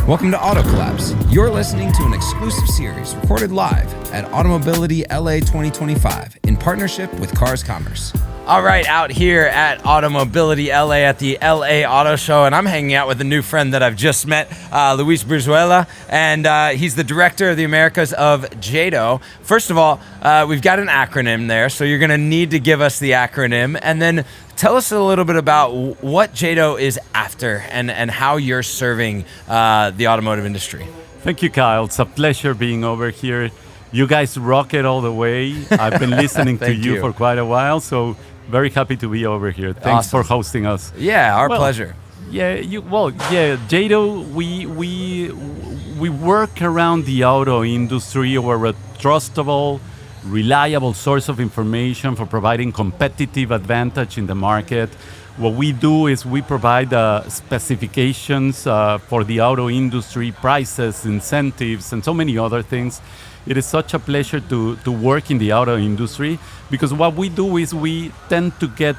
Welcome to Auto Collabs. You're listening to an exclusive series recorded live at Automobility LA 2025 in partnership with Cars Commerce. All right, out here at Automobility LA at the LA Auto Show, and I'm hanging out with a new friend that I've just met, Luis Brizuela, and he's the director of the Americas of JATO. First of all, we've got an acronym there, so you're going to need to give us the acronym, and then tell us a little bit about what JATO is after and how you're serving the automotive industry. Thank you, Kyle. It's a pleasure being over here. You guys rock it all the way. I've been listening to you for quite a while, so very happy to be over here. Thanks for hosting us. Yeah, our pleasure. JATO, we work around the auto industry. We're a trustable, reliable source of information for providing competitive advantage in the market. What we do is we provide specifications for the auto industry, prices, incentives, and so many other things. It is such a pleasure to work in the auto industry because what we do is we tend to get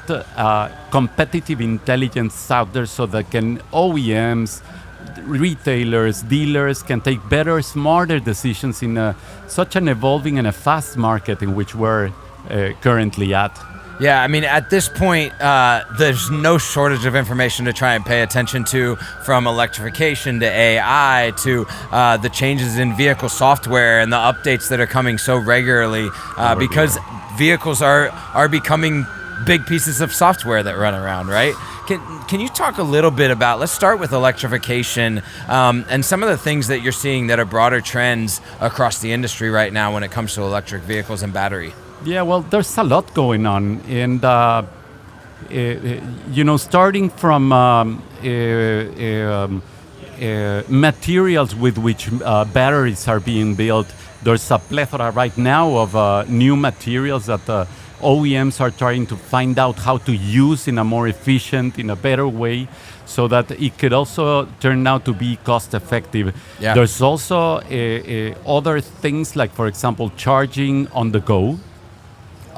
competitive intelligence out there so that OEMs, retailers, dealers can take better, smarter decisions in such an evolving and a fast market in which we're currently at. Yeah, I mean, at this point, there's no shortage of information to try and pay attention to, from electrification to AI to the changes in vehicle software and the updates that are coming so regularly because vehicles are becoming big pieces of software that run around, right? Can you talk a little bit about, let's start with electrification and some of the things that you're seeing that are broader trends across the industry right now when it comes to electric vehicles and battery? Yeah, well, there's a lot going on, and starting from materials with which batteries are being built. There's a plethora right now of new materials that OEMs are trying to find out how to use in a more efficient, in a better way, so that it could also turn out to be cost effective. Yeah. There's also other things like, for example, charging on the go.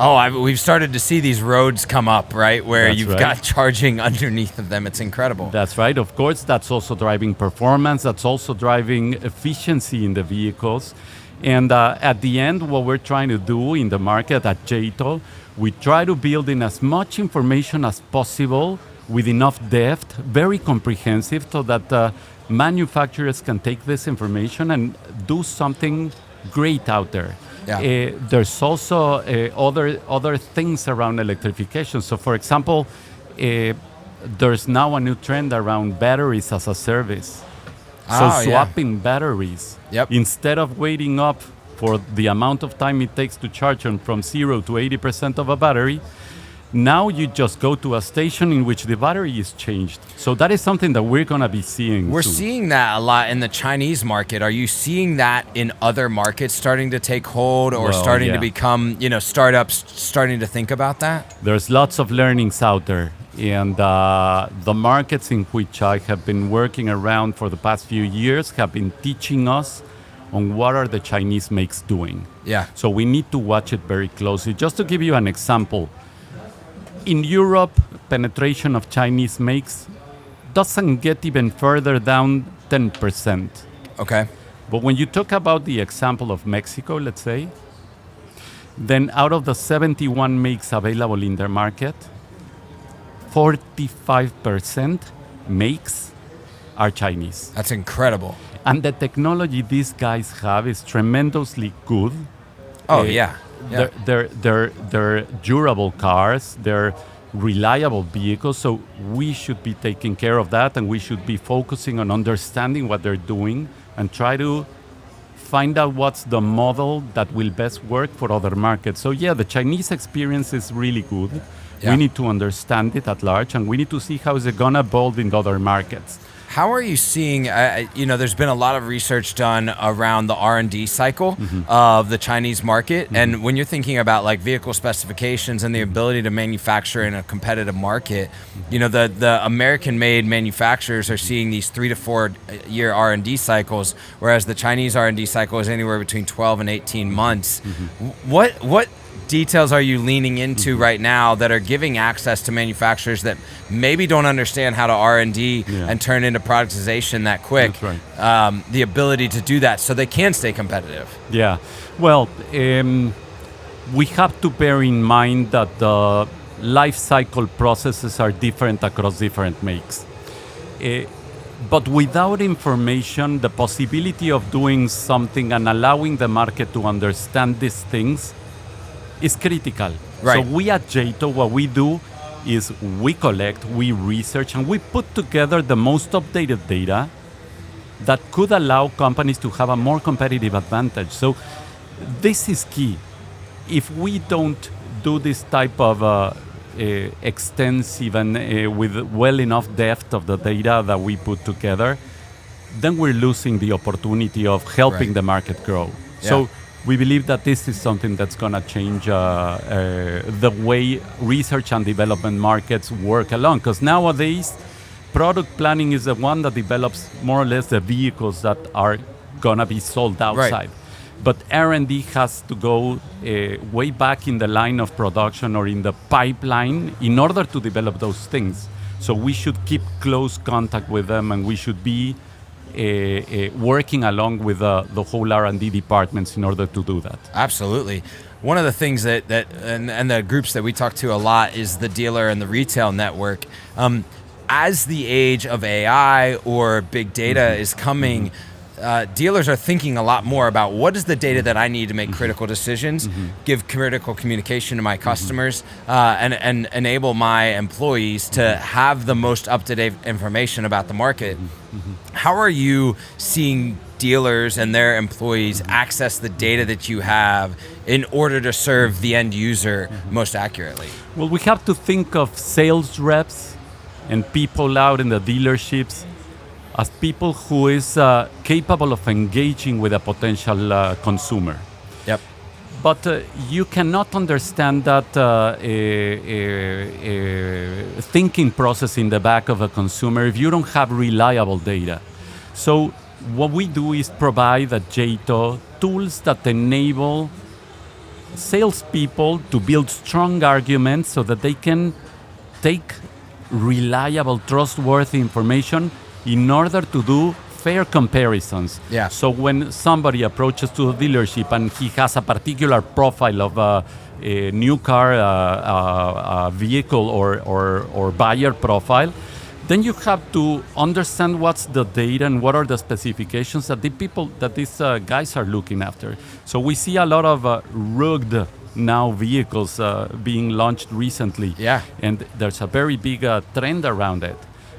Oh, we've started to see these roads come up, right? Where you've got charging underneath of them. It's incredible. That's right. Of course, that's also driving performance. That's also driving efficiency in the vehicles. And at the end, what we're trying to do in the market at JATO, we try to build in as much information as possible with enough depth, very comprehensive, so that manufacturers can take this information and do something great out there. Yeah. There's also other things around electrification. So, for example, there's now a new trend around batteries as a service. So swapping batteries. Yep. Instead of waiting up for the amount of time it takes to charge them from 0 to 80% of a battery, now you just go to a station in which the battery is changed. So that is something that we're going to be seeing We're soon. Seeing that a lot in the Chinese market. Are you seeing that in other markets starting to take hold or starting to become, startups starting to think about that? There's lots of learnings out there. And the markets in which I have been working around for the past few years have been teaching us on what are the Chinese makes doing. Yeah. So we need to watch it very closely. Just to give you an example, in Europe, penetration of Chinese makes doesn't get even further down 10%. Okay. But when you talk about the example of Mexico, let's say, then out of the 71 makes available in their market, 45% makes are Chinese. That's incredible. And the technology these guys have is tremendously good. Oh, yeah. They're durable cars, they're reliable vehicles, so we should be taking care of that, and we should be focusing on understanding what they're doing and try to find out what's the model that will best work for other markets. So yeah, the Chinese experience is really good. Yeah. We need to understand it at large, and we need to see how is it going to evolve in other markets. How are you seeing, there's been a lot of research done around the R&D cycle of the Chinese market. And when you're thinking about like vehicle specifications and the ability to manufacture in a competitive market, the American-made manufacturers are seeing these 3 to 4 year R&D cycles, whereas the Chinese R&D cycle is anywhere between 12 and 18 months. What details are you leaning into right now that are giving access to manufacturers that maybe don't understand how to R&D and turn into productization that quick? That's right. The ability to do that so they can stay competitive. Yeah. Well, we have to bear in mind that the life cycle processes are different across different makes. But without information, the possibility of doing something and allowing the market to understand these things is critical. Right. So we at JATO, what we do is we collect, we research, and we put together the most updated data that could allow companies to have a more competitive advantage. So this is key. If we don't do this type of extensive and with well enough depth of the data that we put together, then we're losing the opportunity of helping the market grow. Yeah. So we believe that this is something that's going to change the way research and development markets work along. Because nowadays, product planning is the one that develops more or less the vehicles that are going to be sold outside. Right. But R&D has to go way back in the line of production or in the pipeline in order to develop those things. So we should keep close contact with them, and we should be working along with the whole R&D departments in order to do that. Absolutely. One of the things that and the groups that we talk to a lot is the dealer and the retail network. As the age of AI or big data is coming, dealers are thinking a lot more about what is the data that I need to make critical decisions, give critical communication to my customers, and enable my employees to have the most up-to-date information about the market. How are you seeing dealers and their employees access the data that you have in order to serve the end user most accurately? Well, we have to think of sales reps and people out in the dealerships as people who is capable of engaging with a potential consumer. Yep. But you cannot understand that thinking process in the back of a consumer if you don't have reliable data. So what we do is provide at JATO tools that enable salespeople to build strong arguments so that they can take reliable, trustworthy information in order to do fair comparisons. Yeah. So when somebody approaches to a dealership and he has a particular profile of a new car, vehicle or buyer profile, then you have to understand what's the data and what are the specifications that these guys are looking after. So we see a lot of rugged now vehicles being launched recently. Yeah. And there's a very big trend around it.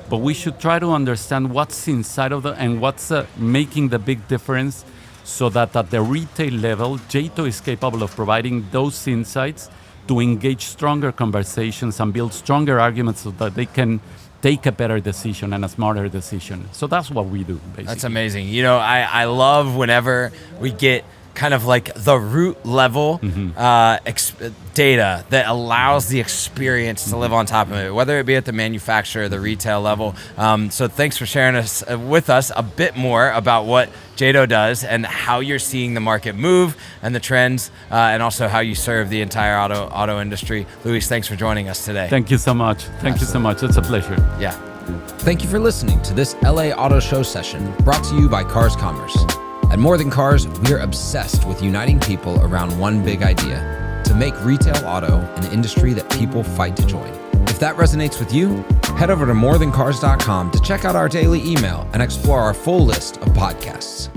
But we should try to understand what's inside of and what's making the big difference, so that at the retail level, JATO is capable of providing those insights to engage stronger conversations and build stronger arguments so that they can take a better decision and a smarter decision. So that's what we do, basically. That's amazing. You know, I love whenever we get kind of like the root level data that allows the experience to live on top of it, whether it be at the manufacturer or the retail level. So thanks for sharing with us a bit more about what JATO does and how you're seeing the market move and the trends, and also how you serve the entire auto industry. Luis, thanks for joining us today. Thank you so much. Thank you so much. It's a pleasure. Yeah. Thank you for listening to this LA Auto Show session brought to you by Cars Commerce. At More Than Cars, we are obsessed with uniting people around one big idea: to make retail auto an industry that people fight to join. If that resonates with you, head over to morethancars.com to check out our daily email and explore our full list of podcasts.